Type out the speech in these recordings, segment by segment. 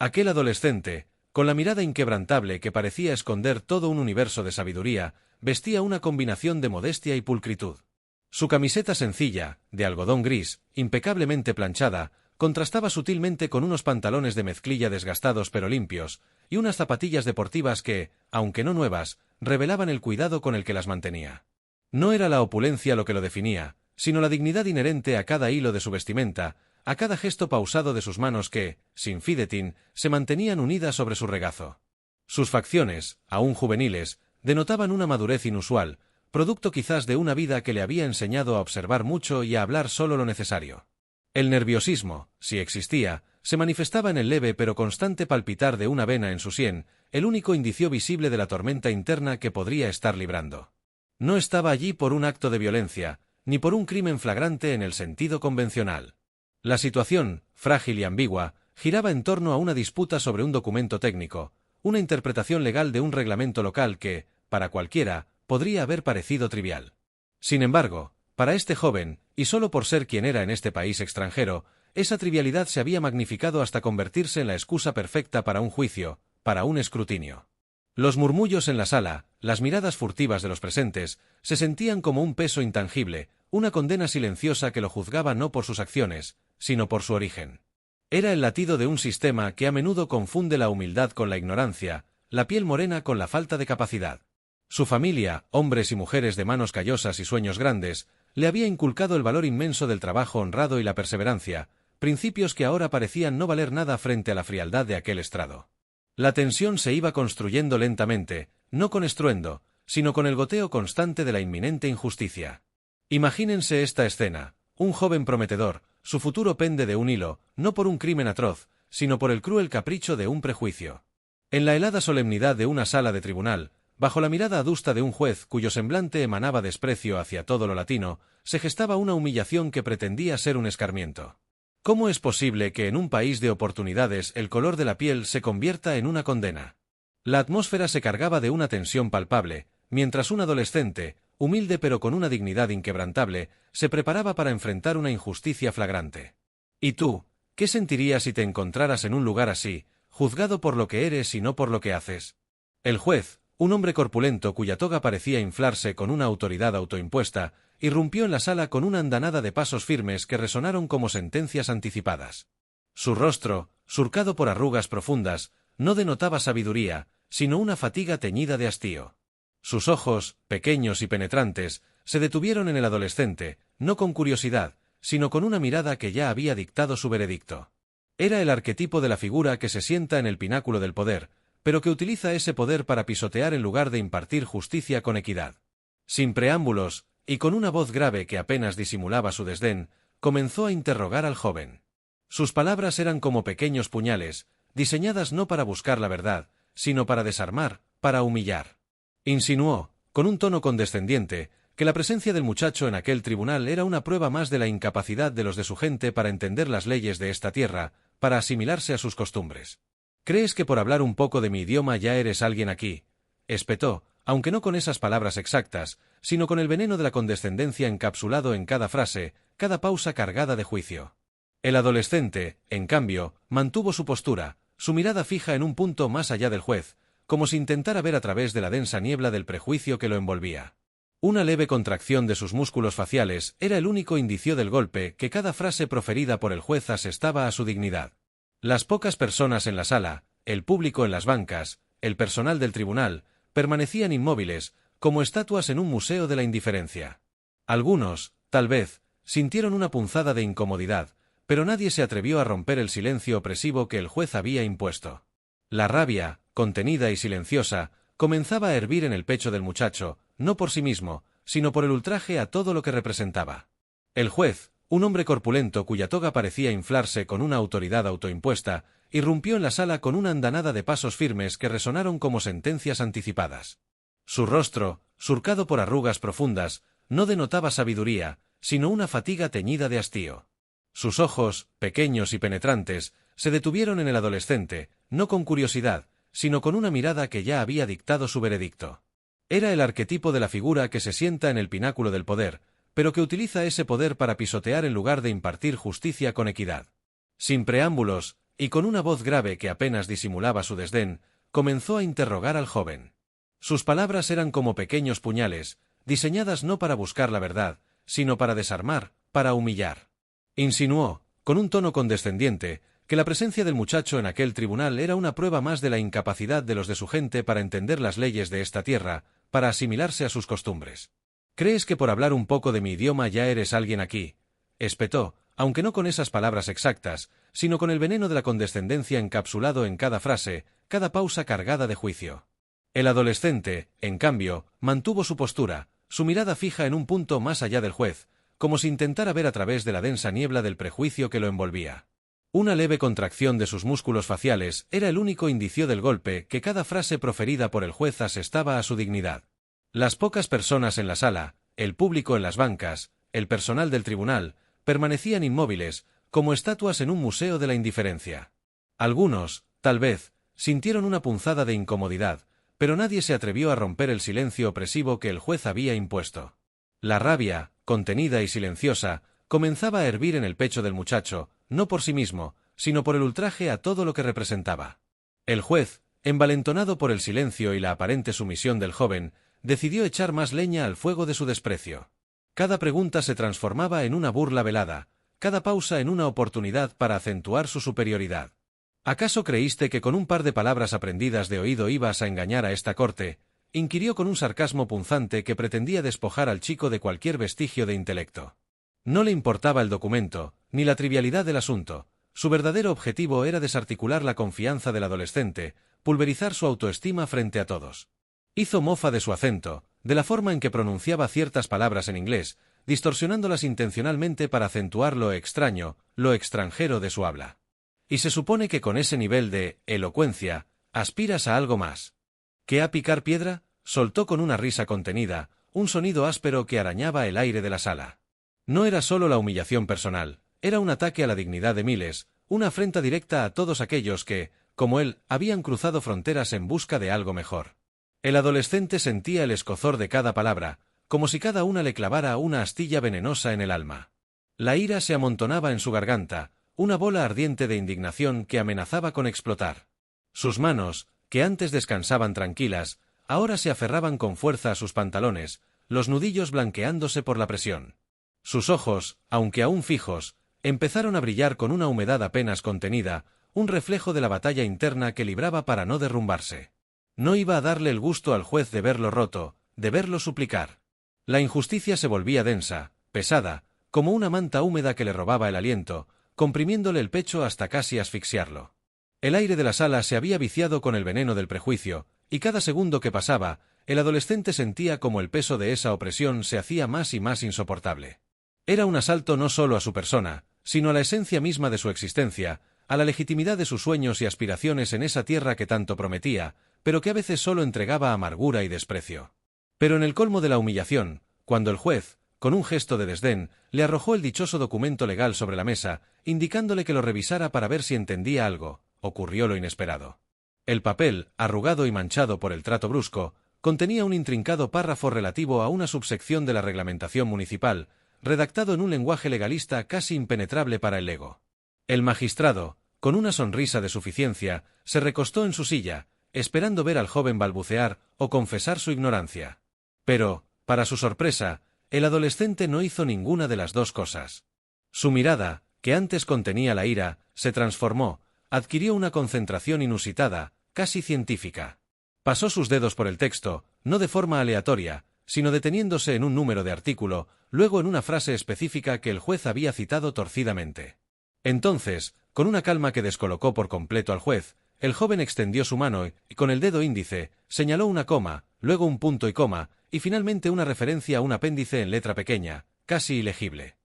Aquel adolescente, con la mirada inquebrantable que parecía esconder todo un universo de sabiduría, vestía una combinación de modestia y pulcritud. Su camiseta sencilla, de algodón gris, impecablemente planchada, contrastaba sutilmente con unos pantalones de mezclilla desgastados pero limpios, y unas zapatillas deportivas que, aunque no nuevas, revelaban el cuidado con el que las mantenía. No era la opulencia lo que lo definía, sino la dignidad inherente a cada hilo de su vestimenta, a cada gesto pausado de sus manos que, sin fidetín, se mantenían unidas sobre su regazo. Sus facciones, aún juveniles, denotaban una madurez inusual, producto quizás de una vida que le había enseñado a observar mucho y a hablar solo lo necesario. El nerviosismo, si existía, se manifestaba en el leve pero constante palpitar de una vena en su sien, el único indicio visible de la tormenta interna que podría estar librando. No estaba allí por un acto de violencia, ni por un crimen flagrante en el sentido convencional. La situación, frágil y ambigua, giraba en torno a una disputa sobre un documento técnico, una interpretación legal de un reglamento local que, para cualquiera, podría haber parecido trivial. Sin embargo, para este joven, y solo por ser quien era en este país extranjero, esa trivialidad se había magnificado hasta convertirse en la excusa perfecta para un juicio, para un escrutinio. Los murmullos en la sala, las miradas furtivas de los presentes, se sentían como un peso intangible, una condena silenciosa que lo juzgaba no por sus acciones, sino por su origen. Era el latido de un sistema que a menudo confunde la humildad con la ignorancia, la piel morena con la falta de capacidad. Su familia, hombres y mujeres de manos callosas y sueños grandes, le había inculcado el valor inmenso del trabajo honrado y la perseverancia, principios que ahora parecían no valer nada frente a la frialdad de aquel estrado. La tensión se iba construyendo lentamente, no con estruendo, sino con el goteo constante de la inminente injusticia. Imagínense esta escena: un joven prometedor, su futuro pende de un hilo, no por un crimen atroz, sino por el cruel capricho de un prejuicio. En la helada solemnidad de una sala de tribunal, bajo la mirada adusta de un juez cuyo semblante emanaba desprecio hacia todo lo latino, se gestaba una humillación que pretendía ser un escarmiento. ¿Cómo es posible que en un país de oportunidades el color de la piel se convierta en una condena? La atmósfera se cargaba de una tensión palpable, mientras un adolescente, humilde pero con una dignidad inquebrantable, se preparaba para enfrentar una injusticia flagrante. ¿Y tú, qué sentirías si te encontraras en un lugar así, juzgado por lo que eres y no por lo que haces? El juez, un hombre corpulento cuya toga parecía inflarse con una autoridad autoimpuesta, irrumpió en la sala con una andanada de pasos firmes que resonaron como sentencias anticipadas. Su rostro, surcado por arrugas profundas, no denotaba sabiduría, sino una fatiga teñida de hastío. Sus ojos, pequeños y penetrantes, se detuvieron en el adolescente, no con curiosidad, sino con una mirada que ya había dictado su veredicto. Era el arquetipo de la figura que se sienta en el pináculo del poder, pero que utiliza ese poder para pisotear en lugar de impartir justicia con equidad. Sin preámbulos, y con una voz grave que apenas disimulaba su desdén, comenzó a interrogar al joven. Sus palabras eran como pequeños puñales, diseñadas no para buscar la verdad, sino para desarmar, para humillar. Insinuó, con un tono condescendiente, que la presencia del muchacho en aquel tribunal era una prueba más de la incapacidad de los de su gente para entender las leyes de esta tierra, para asimilarse a sus costumbres. ¿Crees que por hablar un poco de mi idioma ya eres alguien aquí?, espetó, aunque no con esas palabras exactas, sino con el veneno de la condescendencia encapsulado en cada frase, cada pausa cargada de juicio. El adolescente, en cambio, mantuvo su postura, su mirada fija en un punto más allá del juez, como si intentara ver a través de la densa niebla del prejuicio que lo envolvía. Una leve contracción de sus músculos faciales era el único indicio del golpe que cada frase proferida por el juez asestaba a su dignidad. Las pocas personas en la sala, el público en las bancas, el personal del tribunal, permanecían inmóviles, como estatuas en un museo de la indiferencia. Algunos, tal vez, sintieron una punzada de incomodidad, pero nadie se atrevió a romper el silencio opresivo que el juez había impuesto. La rabia, contenida y silenciosa, comenzaba a hervir en el pecho del muchacho, no por sí mismo, sino por el ultraje a todo lo que representaba. El juez, un hombre corpulento cuya toga parecía inflarse con una autoridad autoimpuesta, irrumpió en la sala con una andanada de pasos firmes que resonaron como sentencias anticipadas. Su rostro, surcado por arrugas profundas, no denotaba sabiduría, sino una fatiga teñida de hastío. Sus ojos, pequeños y penetrantes, se detuvieron en el adolescente, no con curiosidad, sino con una mirada que ya había dictado su veredicto. Era el arquetipo de la figura que se sienta en el pináculo del poder, pero que utiliza ese poder para pisotear en lugar de impartir justicia con equidad. Sin preámbulos, y con una voz grave que apenas disimulaba su desdén, comenzó a interrogar al joven. Sus palabras eran como pequeños puñales, diseñadas no para buscar la verdad, sino para desarmar, para humillar. Insinuó, con un tono condescendiente, que la presencia del muchacho en aquel tribunal era una prueba más de la incapacidad de los de su gente para entender las leyes de esta tierra, para asimilarse a sus costumbres. ¿Crees que por hablar un poco de mi idioma ya eres alguien aquí?, espetó, aunque no con esas palabras exactas, sino con el veneno de la condescendencia encapsulado en cada frase, cada pausa cargada de juicio. El adolescente, en cambio, mantuvo su postura, su mirada fija en un punto más allá del juez, como si intentara ver a través de la densa niebla del prejuicio que lo envolvía. Una leve contracción de sus músculos faciales era el único indicio del golpe que cada frase proferida por el juez asestaba a su dignidad. Las pocas personas en la sala, el público en las bancas, el personal del tribunal, permanecían inmóviles, como estatuas en un museo de la indiferencia. Algunos, tal vez, sintieron una punzada de incomodidad, pero nadie se atrevió a romper el silencio opresivo que el juez había impuesto. La rabia, contenida y silenciosa, comenzaba a hervir en el pecho del muchacho, no por sí mismo, sino por el ultraje a todo lo que representaba. El juez, envalentonado por el silencio y la aparente sumisión del joven, decidió echar más leña al fuego de su desprecio. Cada pregunta se transformaba en una burla velada, cada pausa en una oportunidad para acentuar su superioridad. ¿Acaso creíste que con un par de palabras aprendidas de oído ibas a engañar a esta corte?, inquirió con un sarcasmo punzante que pretendía despojar al chico de cualquier vestigio de intelecto. No le importaba el documento, ni la trivialidad del asunto. Su verdadero objetivo era desarticular la confianza del adolescente, pulverizar su autoestima frente a todos. Hizo mofa de su acento, de la forma en que pronunciaba ciertas palabras en inglés, distorsionándolas intencionalmente para acentuar lo extraño, lo extranjero de su habla. Y se supone que con ese nivel de elocuencia, aspiras a algo más. ¿Qué a picar piedra? Soltó con una risa contenida, un sonido áspero que arañaba el aire de la sala. No era solo la humillación personal, era un ataque a la dignidad de miles, una afrenta directa a todos aquellos que, como él, habían cruzado fronteras en busca de algo mejor. El adolescente sentía el escozor de cada palabra, como si cada una le clavara una astilla venenosa en el alma. La ira se amontonaba en su garganta, una bola ardiente de indignación que amenazaba con explotar. Sus manos, que antes descansaban tranquilas, ahora se aferraban con fuerza a sus pantalones, los nudillos blanqueándose por la presión. Sus ojos, aunque aún fijos, empezaron a brillar con una humedad apenas contenida, un reflejo de la batalla interna que libraba para no derrumbarse. No iba a darle el gusto al juez de verlo roto, de verlo suplicar. La injusticia se volvía densa, pesada, como una manta húmeda que le robaba el aliento, comprimiéndole el pecho hasta casi asfixiarlo. El aire de la sala se había viciado con el veneno del prejuicio, y cada segundo que pasaba, el adolescente sentía como el peso de esa opresión se hacía más y más insoportable. Era un asalto no solo a su persona, sino a la esencia misma de su existencia, a la legitimidad de sus sueños y aspiraciones en esa tierra que tanto prometía, pero que a veces solo entregaba amargura y desprecio. Pero en el colmo de la humillación, cuando el juez, con un gesto de desdén, le arrojó el dichoso documento legal sobre la mesa, indicándole que lo revisara para ver si entendía algo, ocurrió lo inesperado. El papel, arrugado y manchado por el trato brusco, contenía un intrincado párrafo relativo a una subsección de la reglamentación municipal, redactado en un lenguaje legalista casi impenetrable para el lego. El magistrado, con una sonrisa de suficiencia, se recostó en su silla, esperando ver al joven balbucear o confesar su ignorancia. Pero, para su sorpresa, el adolescente no hizo ninguna de las dos cosas. Su mirada, que antes contenía la ira, se transformó, adquirió una concentración inusitada, casi científica. Pasó sus dedos por el texto, no de forma aleatoria, sino deteniéndose en un número de artículo, luego en una frase específica que el juez había citado torcidamente. Entonces, con una calma que descolocó por completo al juez, el joven extendió su mano y con el dedo índice señaló una coma, luego un punto y coma, y finalmente una referencia a un apéndice en letra pequeña, casi ilegible.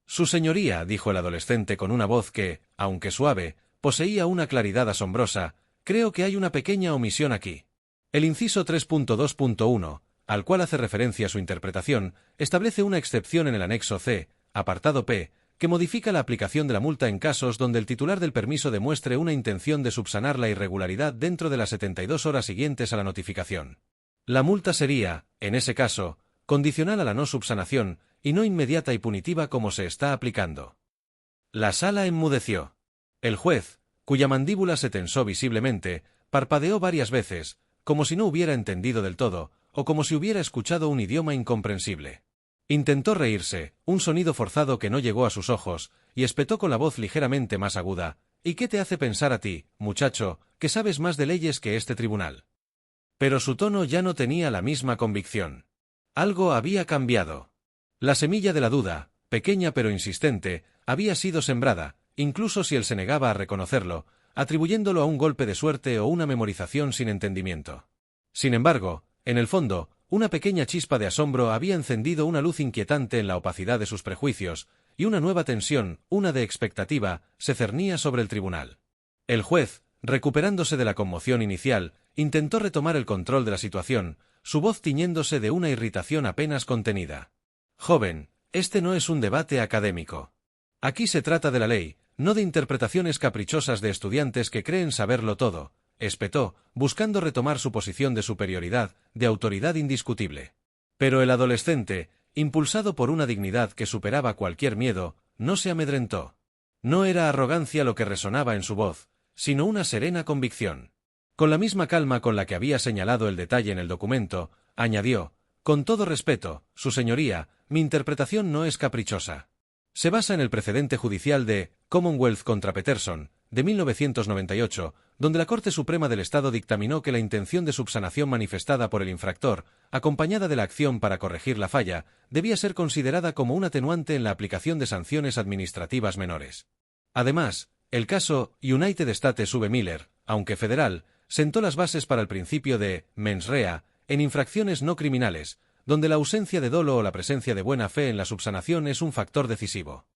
«Su señoría», dijo el adolescente con una voz que, aunque suave, poseía una claridad asombrosa, «creo que hay una pequeña omisión aquí». El inciso 3.2.1, al cual hace referencia su interpretación, establece una excepción en el anexo C, apartado P, que modifica la aplicación de la multa en casos donde el titular del permiso demuestre una intención de subsanar la irregularidad dentro de las 72 horas siguientes a la notificación. La multa sería, en ese caso, condicional a la no subsanación y no inmediata y punitiva como se está aplicando. La sala enmudeció. El juez, cuya mandíbula se tensó visiblemente, parpadeó varias veces, como si no hubiera entendido del todo, o como si hubiera escuchado un idioma incomprensible. Intentó reírse, un sonido forzado que no llegó a sus ojos, y espetó con la voz ligeramente más aguda: ¿Y qué te hace pensar a ti, muchacho, que sabes más de leyes que este tribunal? Pero su tono ya no tenía la misma convicción. Algo había cambiado. La semilla de la duda, pequeña pero insistente, había sido sembrada, incluso si él se negaba a reconocerlo, atribuyéndolo a un golpe de suerte o una memorización sin entendimiento. Sin embargo, en el fondo, una pequeña chispa de asombro había encendido una luz inquietante en la opacidad de sus prejuicios, y una nueva tensión, una de expectativa, se cernía sobre el tribunal. El juez, recuperándose de la conmoción inicial, intentó retomar el control de la situación, su voz tiñéndose de una irritación apenas contenida. Joven, este no es un debate académico. Aquí se trata de la ley, no de interpretaciones caprichosas de estudiantes que creen saberlo todo, espetó, buscando retomar su posición de superioridad, de autoridad indiscutible. Pero el adolescente, impulsado por una dignidad que superaba cualquier miedo, no se amedrentó. No era arrogancia lo que resonaba en su voz, sino una serena convicción. Con la misma calma con la que había señalado el detalle en el documento, añadió: con todo respeto, su señoría, mi interpretación no es caprichosa. Se basa en el precedente judicial de Commonwealth contra Peterson, de 1998, donde la Corte Suprema del Estado dictaminó que la intención de subsanación manifestada por el infractor, acompañada de la acción para corregir la falla, debía ser considerada como un atenuante en la aplicación de sanciones administrativas menores. Además, el caso United States v. Miller, aunque federal, sentó las bases para el principio de mens rea en infracciones no criminales, donde la ausencia de dolo o la presencia de buena fe en la subsanación es un factor decisivo.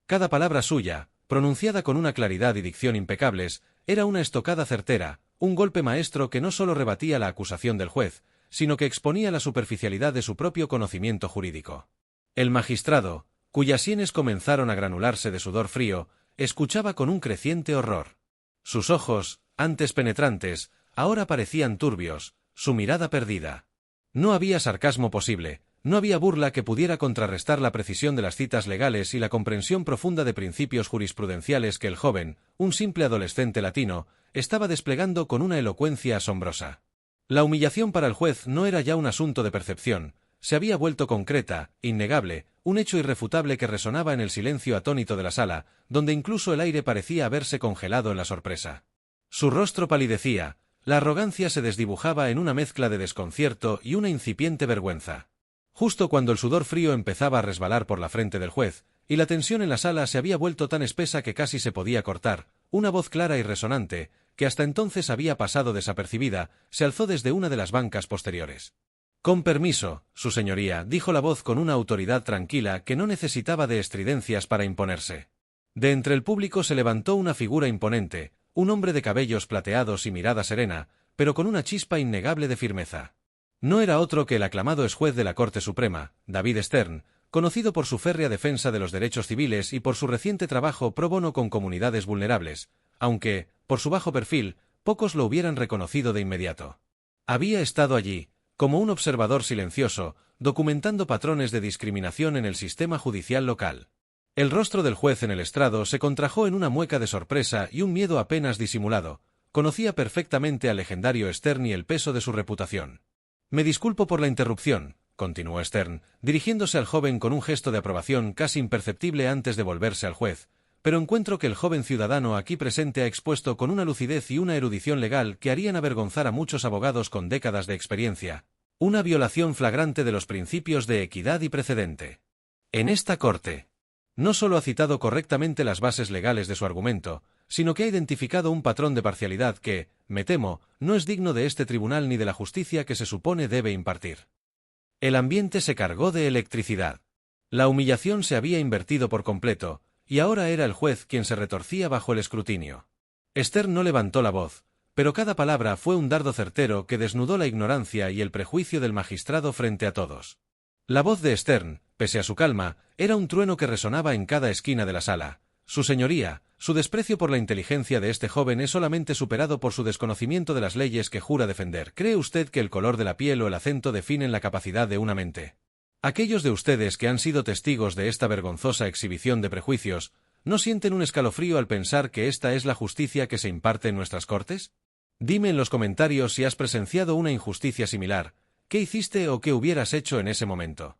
Cada palabra suya, pronunciada con una claridad y dicción impecables, era una estocada certera, un golpe maestro que no solo rebatía la acusación del juez, sino que exponía la superficialidad de su propio conocimiento jurídico. El magistrado, cuyas sienes comenzaron a granularse de sudor frío, escuchaba con un creciente horror. Sus ojos, antes penetrantes, ahora parecían turbios, su mirada perdida. No había sarcasmo posible, no había burla que pudiera contrarrestar la precisión de las citas legales y la comprensión profunda de principios jurisprudenciales que el joven, un simple adolescente latino, estaba desplegando con una elocuencia asombrosa. La humillación para el juez no era ya un asunto de percepción, se había vuelto concreta, innegable, un hecho irrefutable que resonaba en el silencio atónito de la sala, donde incluso el aire parecía haberse congelado en la sorpresa. Su rostro palidecía, la arrogancia se desdibujaba en una mezcla de desconcierto y una incipiente vergüenza. Justo cuando el sudor frío empezaba a resbalar por la frente del juez, y la tensión en la sala se había vuelto tan espesa que casi se podía cortar, una voz clara y resonante, que hasta entonces había pasado desapercibida, se alzó desde una de las bancas posteriores. Con permiso, su señoría, dijo la voz con una autoridad tranquila que no necesitaba de estridencias para imponerse. De entre el público se levantó una figura imponente, un hombre de cabellos plateados y mirada serena, pero con una chispa innegable de firmeza. No era otro que el aclamado exjuez de la Corte Suprema, David Stern, conocido por su férrea defensa de los derechos civiles y por su reciente trabajo pro bono con comunidades vulnerables, aunque, por su bajo perfil, pocos lo hubieran reconocido de inmediato. Había estado allí, como un observador silencioso, documentando patrones de discriminación en el sistema judicial local. El rostro del juez en el estrado se contrajo en una mueca de sorpresa y un miedo apenas disimulado. Conocía perfectamente al legendario Stern y el peso de su reputación. «Me disculpo por la interrupción», continuó Stern, dirigiéndose al joven con un gesto de aprobación casi imperceptible antes de volverse al juez, «pero encuentro que el joven ciudadano aquí presente ha expuesto con una lucidez y una erudición legal que harían avergonzar a muchos abogados con décadas de experiencia. Una violación flagrante de los principios de equidad y precedente. En esta corte, no solo ha citado correctamente las bases legales de su argumento, sino que ha identificado un patrón de parcialidad que, me temo, no es digno de este tribunal ni de la justicia que se supone debe impartir». El ambiente se cargó de electricidad. La humillación se había invertido por completo, y ahora era el juez quien se retorcía bajo el escrutinio. Stern no levantó la voz, pero cada palabra fue un dardo certero que desnudó la ignorancia y el prejuicio del magistrado frente a todos. La voz de Stern, pese a su calma, era un trueno que resonaba en cada esquina de la sala. «Su señoría, su desprecio por la inteligencia de este joven es solamente superado por su desconocimiento de las leyes que jura defender. ¿Cree usted que el color de la piel o el acento definen la capacidad de una mente? Aquellos de ustedes que han sido testigos de esta vergonzosa exhibición de prejuicios ¿no sienten un escalofrío al pensar que esta es la justicia que se imparte en nuestras cortes? Dime en los comentarios si has presenciado una injusticia similar, qué hiciste o qué hubieras hecho en ese momento.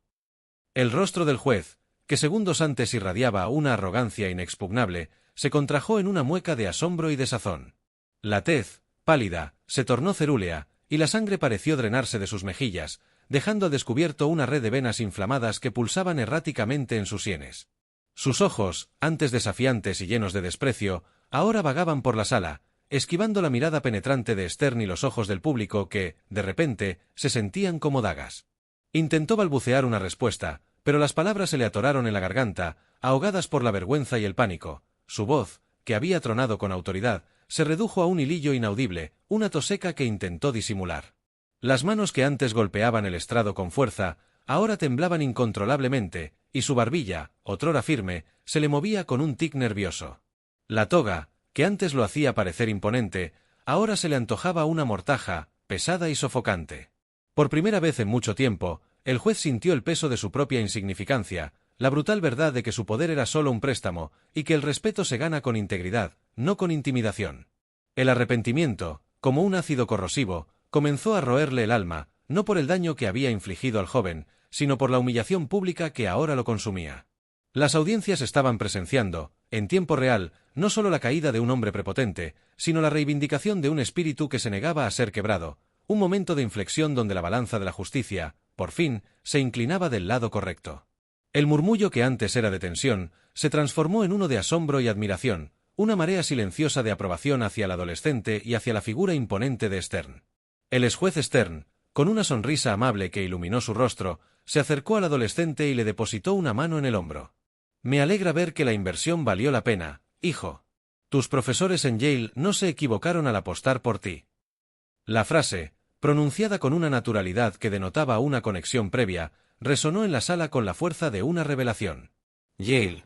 El rostro del juez, que segundos antes irradiaba una arrogancia inexpugnable, se contrajo en una mueca de asombro y desazón. La tez, pálida, se tornó cerúlea, y la sangre pareció drenarse de sus mejillas, dejando al descubierto una red de venas inflamadas que pulsaban erráticamente en sus sienes. Sus ojos, antes desafiantes y llenos de desprecio, ahora vagaban por la sala, esquivando la mirada penetrante de Stern y los ojos del público que, de repente, se sentían como dagas. Intentó balbucear una respuesta, pero las palabras se le atoraron en la garganta, ahogadas por la vergüenza y el pánico. Su voz, que había tronado con autoridad, se redujo a un hilillo inaudible, una tos seca que intentó disimular. Las manos que antes golpeaban el estrado con fuerza, ahora temblaban incontrolablemente, y su barbilla, otrora firme, se le movía con un tic nervioso. La toga, que antes lo hacía parecer imponente, ahora se le antojaba una mortaja, pesada y sofocante. Por primera vez en mucho tiempo, el juez sintió el peso de su propia insignificancia, la brutal verdad de que su poder era solo un préstamo, y que el respeto se gana con integridad, no con intimidación. El arrepentimiento, como un ácido corrosivo, comenzó a roerle el alma, no por el daño que había infligido al joven, sino por la humillación pública que ahora lo consumía. Las audiencias estaban presenciando, en tiempo real, no solo la caída de un hombre prepotente, sino la reivindicación de un espíritu que se negaba a ser quebrado, un momento de inflexión donde la balanza de la justicia, por fin, se inclinaba del lado correcto. El murmullo que antes era de tensión, se transformó en uno de asombro y admiración, una marea silenciosa de aprobación hacia el adolescente y hacia la figura imponente de Stern. El exjuez Stern, con una sonrisa amable que iluminó su rostro, se acercó al adolescente y le depositó una mano en el hombro. Me alegra ver que la inversión valió la pena, hijo. Tus profesores en Yale no se equivocaron al apostar por ti. La frase, pronunciada con una naturalidad que denotaba una conexión previa, resonó en la sala con la fuerza de una revelación. Yale.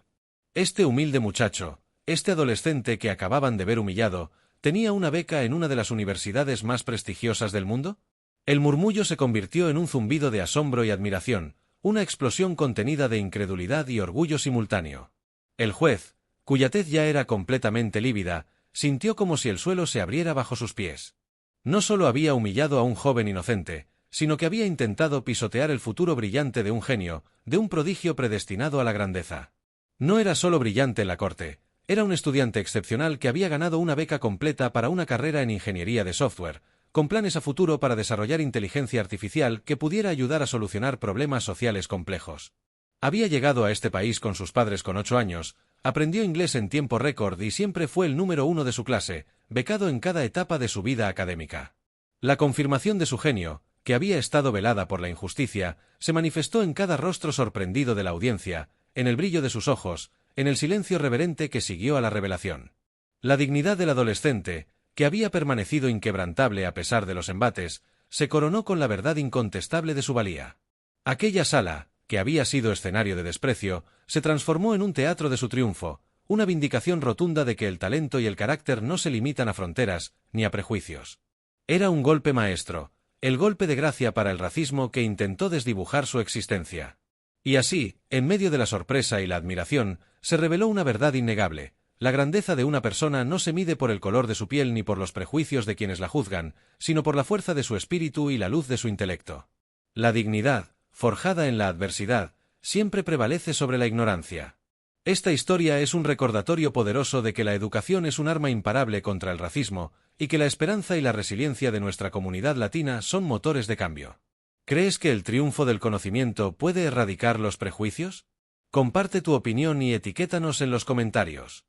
Este humilde muchacho, este adolescente que acababan de ver humillado, ¿tenía una beca en una de las universidades más prestigiosas del mundo? El murmullo se convirtió en un zumbido de asombro y admiración, una explosión contenida de incredulidad y orgullo simultáneo. El juez, cuya tez ya era completamente lívida, sintió como si el suelo se abriera bajo sus pies. No solo había humillado a un joven inocente, sino que había intentado pisotear el futuro brillante de un genio, de un prodigio predestinado a la grandeza. No era solo brillante en la corte, era un estudiante excepcional que había ganado una beca completa para una carrera en ingeniería de software, con planes a futuro para desarrollar inteligencia artificial que pudiera ayudar a solucionar problemas sociales complejos. Había llegado a este país con sus padres con 8 años, aprendió inglés en tiempo récord y siempre fue el número 1 de su clase, becado en cada etapa de su vida académica. La confirmación de su genio, que había estado velada por la injusticia, se manifestó en cada rostro sorprendido de la audiencia, en el brillo de sus ojos, en el silencio reverente que siguió a la revelación. La dignidad del adolescente, que había permanecido inquebrantable a pesar de los embates, se coronó con la verdad incontestable de su valía. Aquella sala, que había sido escenario de desprecio, se transformó en un teatro de su triunfo, una vindicación rotunda de que el talento y el carácter no se limitan a fronteras, ni a prejuicios. Era un golpe maestro, el golpe de gracia para el racismo que intentó desdibujar su existencia. Y así, en medio de la sorpresa y la admiración, se reveló una verdad innegable. La grandeza de una persona no se mide por el color de su piel ni por los prejuicios de quienes la juzgan, sino por la fuerza de su espíritu y la luz de su intelecto. La dignidad, forjada en la adversidad, siempre prevalece sobre la ignorancia. Esta historia es un recordatorio poderoso de que la educación es un arma imparable contra el racismo, y que la esperanza y la resiliencia de nuestra comunidad latina son motores de cambio. ¿Crees que el triunfo del conocimiento puede erradicar los prejuicios? Comparte tu opinión y etiquétanos en los comentarios.